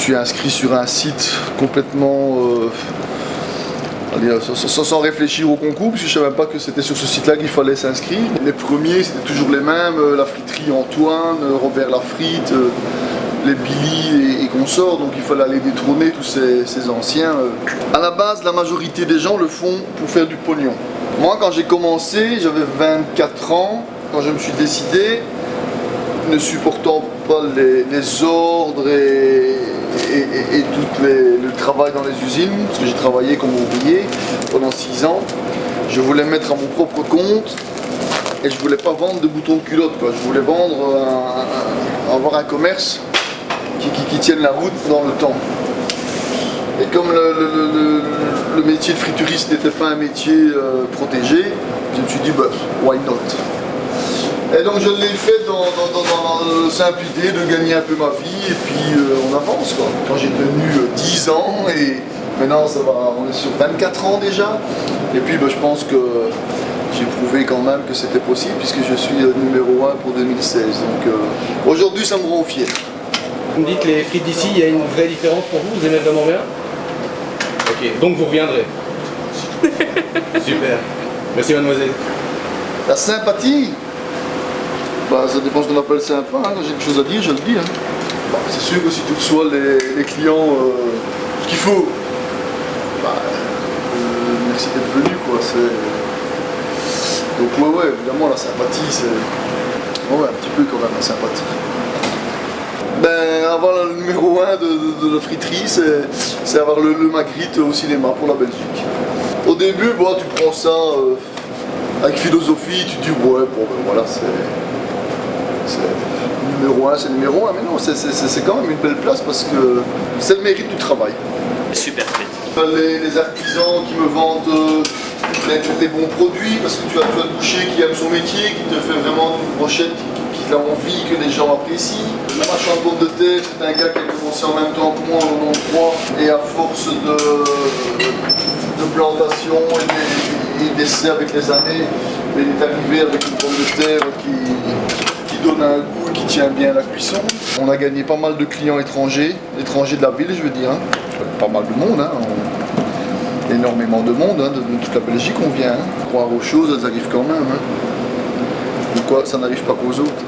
suis inscrit sur un site complètement sans réfléchir au concours, parce que je ne savais même pas que c'était sur ce site-là qu'il fallait s'inscrire. Les premiers, c'était toujours les mêmes, la friterie Antoine, Robert Lafrite, les Billy et consorts, donc il fallait aller détrôner tous ces anciens. À la base, la majorité des gens le font pour faire du pognon. Moi, quand j'ai commencé, j'avais 24 ans, quand je me suis décidé, ne supportant pas les ordres et tout le travail dans les usines, parce que j'ai travaillé comme ouvrier pendant 6 ans. Je voulais mettre à mon propre compte et je voulais pas vendre de boutons de culotte, quoi. Je voulais avoir un commerce qui tienne la route dans le temps. Et comme le métier de frituriste n'était pas un métier protégé, je me suis dit, bah, why not? Et donc je l'ai fait dans la simple idée de gagner un peu ma vie et puis on avance, quoi. Quand j'ai tenu 10 ans et maintenant ça va, on est sur 24 ans déjà. Et puis je pense que j'ai prouvé quand même que c'était possible puisque je suis numéro 1 pour 2016. Donc aujourd'hui ça me rend fier. Vous me dites les frites d'ici, il y a une vraie différence pour vous, vous aimez vraiment bien? Ok, donc vous reviendrez. Super. Merci mademoiselle. La sympathie, ça dépend ce qu'on appelle sympa, hein. Quand j'ai quelque chose à dire, je le dis. Hein. C'est sûr que si tu reçois les clients ce qu'il faut, merci d'être venu, quoi. Donc ouais, évidemment la sympathie, c'est un petit peu quand même la sympathie. Avoir le numéro 1 de la friterie, c'est avoir le Magritte au cinéma pour la Belgique. Au début, tu prends ça avec philosophie, tu te dis ouais, voilà, c'est numéro 1, c'est numéro 1, mais non, c'est quand même une belle place parce que c'est le mérite du travail. Super frites. Les artisans qui me vendent des bons produits, parce que tu as le boucher qui aime son métier, qui te fait vraiment une brochette qui a envie que les gens apprécient. Le marchand de pommes de terre, c'est un gars qui a commencé en même temps que moi en 93 et à force de plantation et d'essais avec les années, il est arrivé avec une pomme de terre qui donne un goût et qui tient bien la cuisson. On a gagné pas mal de clients étrangers de la ville, je veux dire. Hein. Pas mal de monde, hein. Énormément de monde, hein. De toute la Belgique on vient. Hein. Croire aux choses, elles arrivent quand même. Hein. Pourquoi ça n'arrive pas qu'aux autres?